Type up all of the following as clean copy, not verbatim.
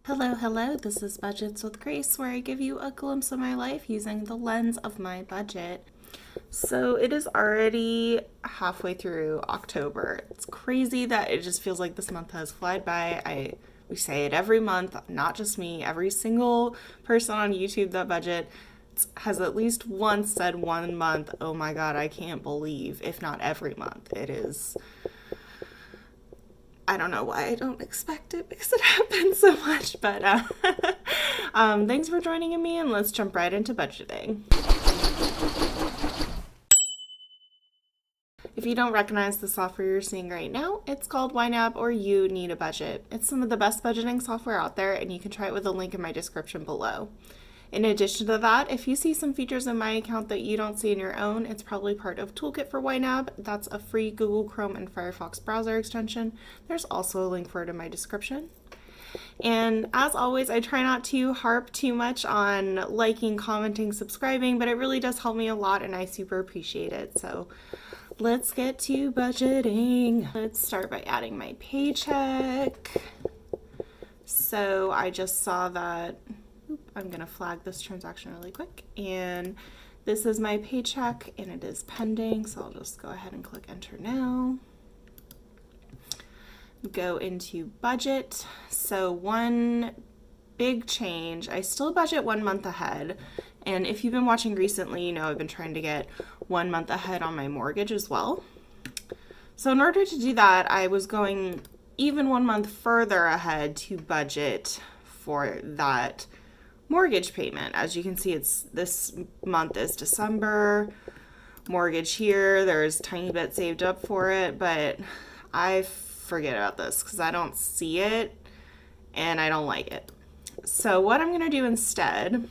Hello, this is Budgets with Grace, where I give you a glimpse of my life using the lens of my budget. So it is already halfway through October. It's crazy that it just feels like this month has flied by. We say it every month, not just me. Every single person on YouTube that budget has at least once said 1 month, oh my god, I can't believe, if not every month. It is, I don't know why I don't expect it because it happens so much, but thanks for joining me, and let's jump right into budgeting. If you don't recognize the software you're seeing right now, it's called YNAB, or You Need a Budget. It's some of the best budgeting software out there, and you can try it with a link in my description below. In addition to that, if you see some features in my account that you don't see in your own, it's probably part of Toolkit for YNAB. That's a free Google Chrome and Firefox browser extension. There's also a link for it in my description. And as always, I try not to harp too much on liking, commenting, subscribing, but it really does help me a lot and I super appreciate it. So let's get to budgeting. Let's start by adding my paycheck. So I just saw that, I'm gonna flag this transaction really quick, and this is my paycheck and it is pending, so I'll just go ahead and click enter now. Go into budget. So one big change, I still budget 1 month ahead, and if you've been watching recently, you know I've been trying to get 1 month ahead on my mortgage as well. So in order to do that, I was going even 1 month further ahead to budget for that mortgage payment. As you can see, it's this month is December. Mortgage here, there's a tiny bit saved up for it, but I forget about this because I don't see it and I don't like it. So what I'm going to do instead,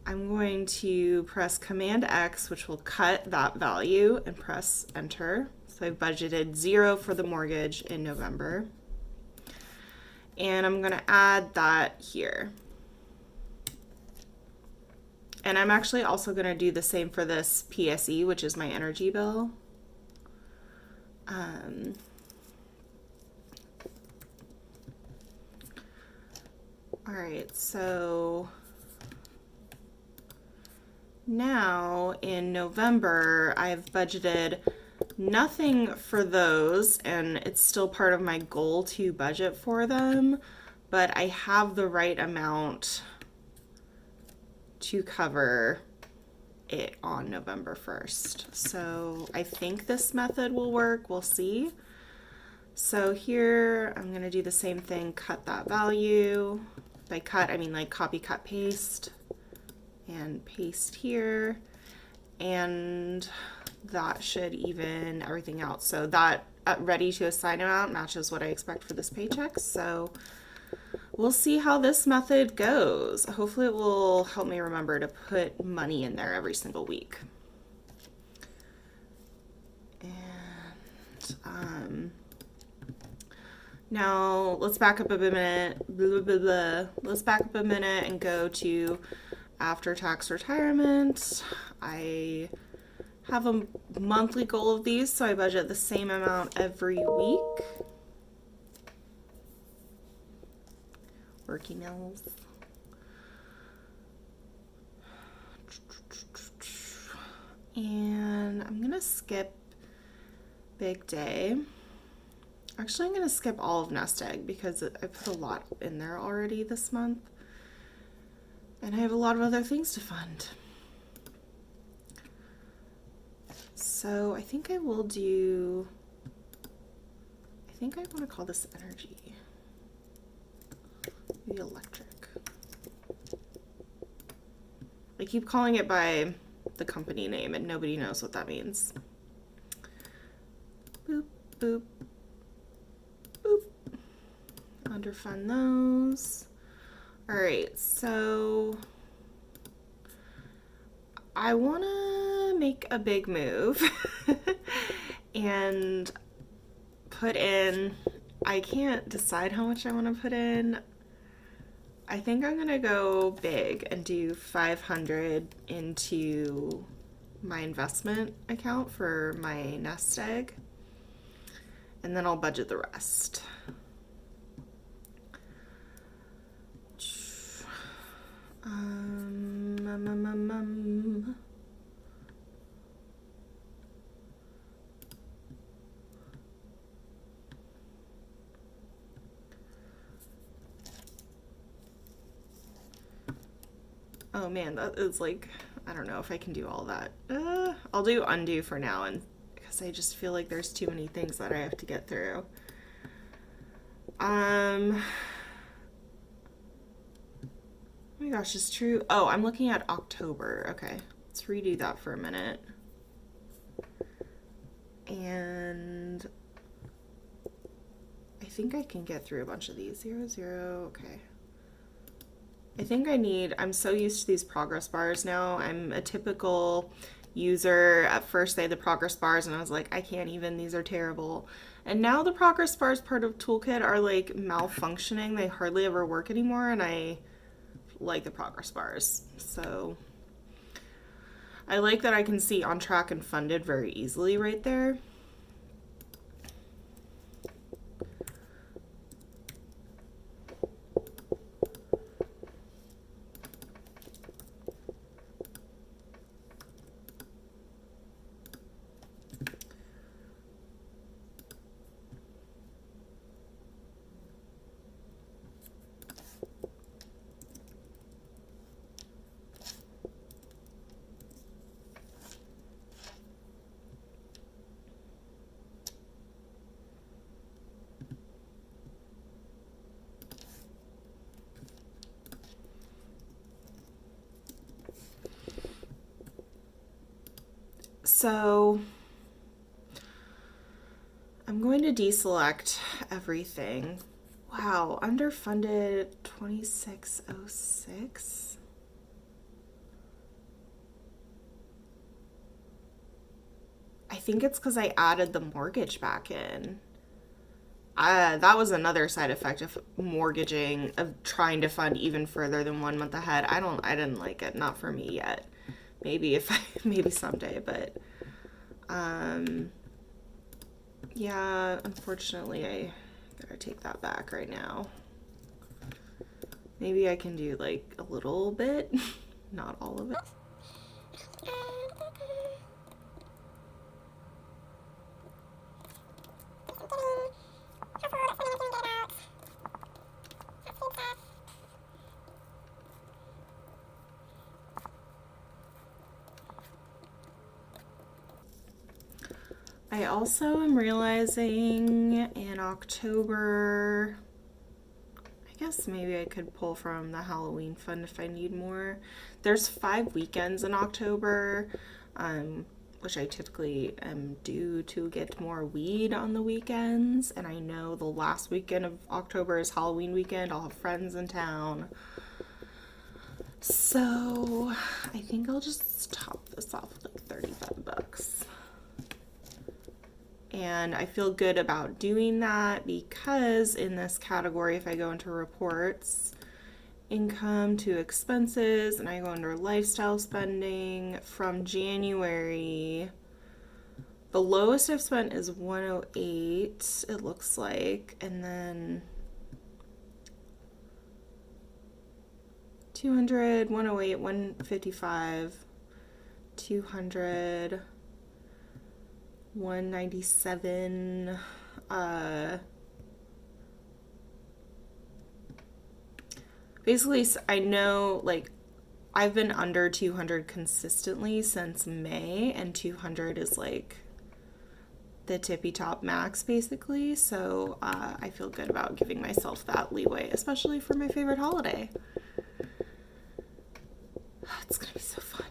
I'm going to press Command X, which will cut that value, and press enter. So I've budgeted 0 for the mortgage in November, and I'm going to add that here. And I'm actually also going to do the same for this PSE, which is my energy bill. All right, so now in November, I've budgeted nothing for those, and it's still part of my goal to budget for them, but I have the right amount to cover it on November 1st. So I think this method will work. We'll see. So here I'm going to do the same thing, cut that value. By cut, I mean like copy, cut, paste, and paste here. And that should even everything out. So that ready to assign amount matches what I expect for this paycheck. So we'll see how this method goes. Hopefully it will help me remember to put money in there every single week. And now let's back up a minute. Let's back up a minute and go to after tax retirement. I have a monthly goal of these, so I budget the same amount every week. Working meals. And I'm gonna skip big day. Actually, I'm gonna skip all of nest egg because I put a lot in there already this month, and I have a lot of other things to fund. So I think I will do, I think I want to call this energy. Maybe electric. I keep calling it by the company name and nobody knows what that means. Boop, boop, boop. Underfund those. All right, so I want to make a big move and put in, I can't decide how much I want to put in. I think I'm gonna go big and do 500 into my investment account for my nest egg, and then I'll budget the rest. Um, um, um, um, um. Oh man, that is like, I don't know if I can do all that. I'll do undo for now, and because I just feel like there's too many things that I have to get through. Oh my gosh, it's true. Oh, I'm looking at October. Okay, let's redo that for a minute. And I think I can get through a bunch of these. 0, 0, okay. I think I'm so used to these progress bars now. I'm a typical user. At first they had the progress bars and I was like, I can't even, these are terrible. And now the progress bars part of Toolkit are like malfunctioning. They hardly ever work anymore and I like the progress bars. So I like that I can see on track and funded very easily right there. So I'm going to deselect everything. Wow, underfunded 2606. I think it's because I added the mortgage back in. That was another side effect of mortgaging, of trying to fund even further than 1 month ahead. I didn't like it. Not for me yet. Maybe maybe someday, but yeah, unfortunately I gotta take that back right now. Maybe I can do like a little bit, not all of it. I also am realizing in October, I guess maybe I could pull from the Halloween fund if I need more. There's 5 weekends in October, which I typically am due to get more weed on the weekends. And I know the last weekend of October is Halloween weekend. I'll have friends in town. So I think I'll just top this off with like 35 bucks. And I feel good about doing that because in this category, if I go into reports, income to expenses, and I go under lifestyle spending from January, the lowest I've spent is 108, it looks like, and then 200, 108, 155, 200, 197, basically I know like I've been under 200 consistently since May, and 200 is like the tippy top max basically, so I feel good about giving myself that leeway, especially for my favorite holiday. It's gonna be so fun.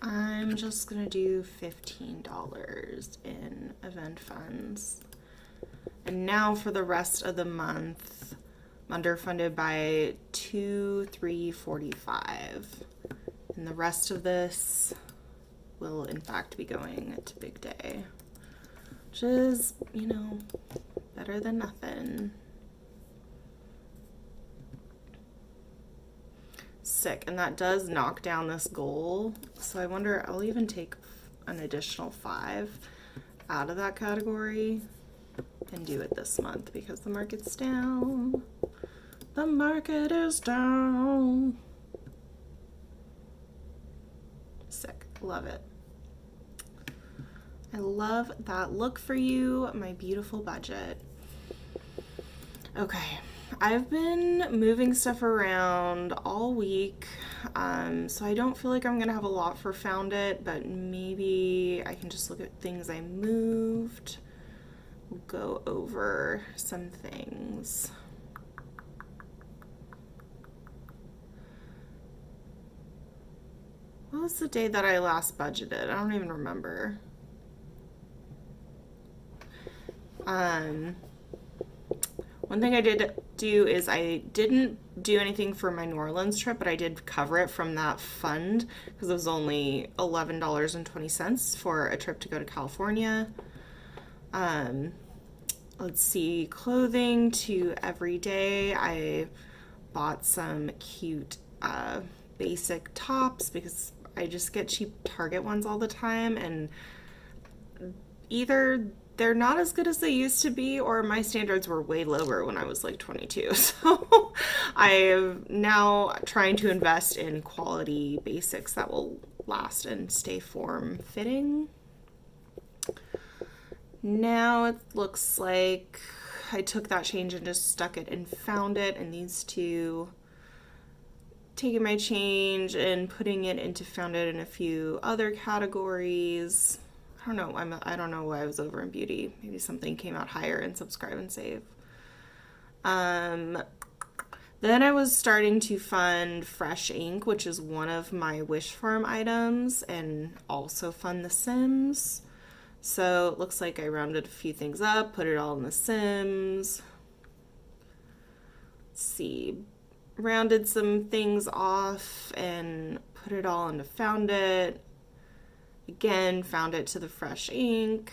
I'm just gonna do $15 in event funds. And now for the rest of the month, I'm underfunded by 2,345. And the rest of this will in fact be going to Big Day, which is, you know, better than nothing. Sick. And that does knock down this goal. So I wonder, I'll even take an additional 5 out of that category and do it this month because the market's down. The market is down. Sick. Love it. I love that look for you, my beautiful budget. Okay. I've been moving stuff around all week, so I don't feel like I'm gonna have a lot for Found It, but maybe I can just look at things I moved. We'll go over some things. What was the day that I last budgeted? I don't even remember. One thing I did do is I didn't do anything for my New Orleans trip, but I did cover it from that fund because it was only $11.20 for a trip to go to California. Let's see, clothing to every day. I bought some cute basic tops because I just get cheap Target ones all the time, and either they're not as good as they used to be, or my standards were way lower when I was like 22. So I am now trying to invest in quality basics that will last and stay form fitting. Now it looks like I took that change and just stuck it and Found It, and these two, taking my change and putting it into Found It in a few other categories. I don't know. I don't know why I was over in beauty. Maybe something came out higher in Subscribe and Save. Then I was starting to fund Fresh Ink, which is one of my Wish Farm items, and also fund The Sims. So it looks like I rounded a few things up, put it all in The Sims. Let's see. Rounded some things off and put it all into Found It. Again, Found It to the Fresh Ink.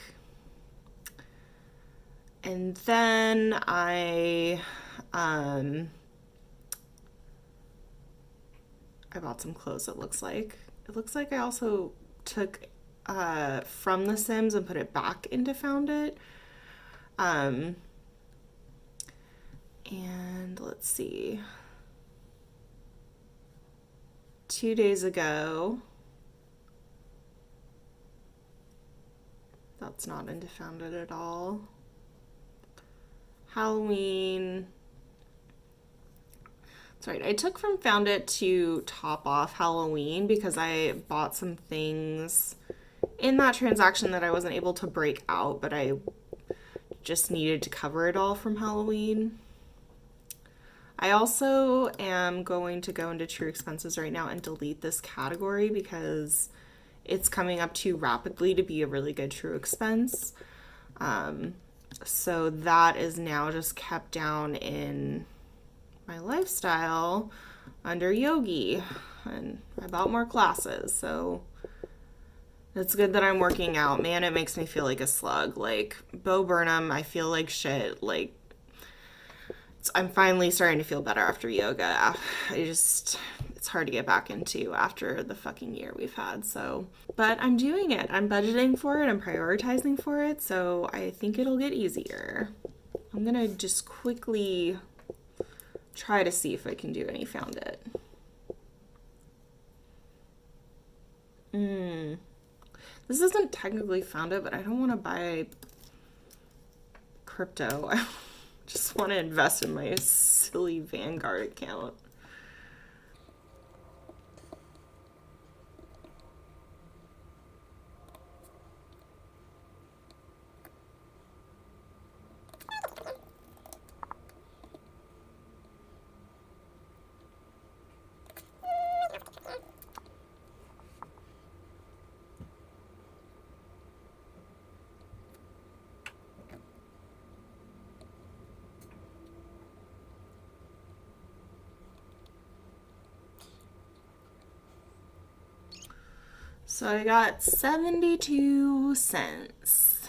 And then I bought some clothes, it looks like. It looks like I also took from The Sims and put it back into Found It. And let's see. 2 days ago, that's not into Found It at all. Halloween. That's right. I took from Found It to top off Halloween because I bought some things in that transaction that I wasn't able to break out, but I just needed to cover it all from Halloween. I also am going to go into True Expenses right now and delete this category because it's coming up too rapidly to be a really good true expense. So that is now just kept down in my lifestyle under Yogi. And I bought more classes, so it's good that I'm working out. Man, it makes me feel like a slug. Like, Bo Burnham, I feel like shit. Like, I'm finally starting to feel better after yoga. It's hard to get back into after the fucking year we've had. So, but I'm doing it. I'm budgeting for it. I'm prioritizing for it. So I think it'll get easier. I'm going to just quickly try to see if I can do any Found It. This isn't technically Found It, but I don't want to buy crypto. I just want to invest in my silly Vanguard account. So I got 72 cents.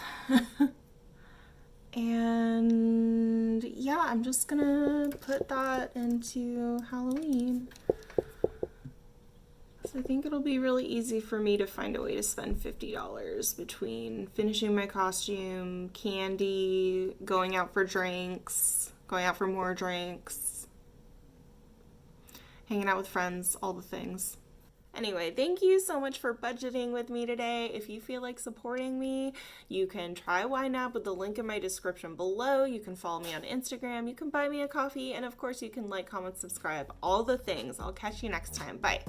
And yeah, I'm just gonna put that into Halloween. So I think it'll be really easy for me to find a way to spend $50 between finishing my costume, candy, going out for drinks, going out for more drinks, hanging out with friends, all the things. Anyway, thank you so much for budgeting with me today. If you feel like supporting me, you can try YNAB with the link in my description below. You can follow me on Instagram. You can buy me a coffee. And of course, you can like, comment, subscribe, all the things. I'll catch you next time. Bye.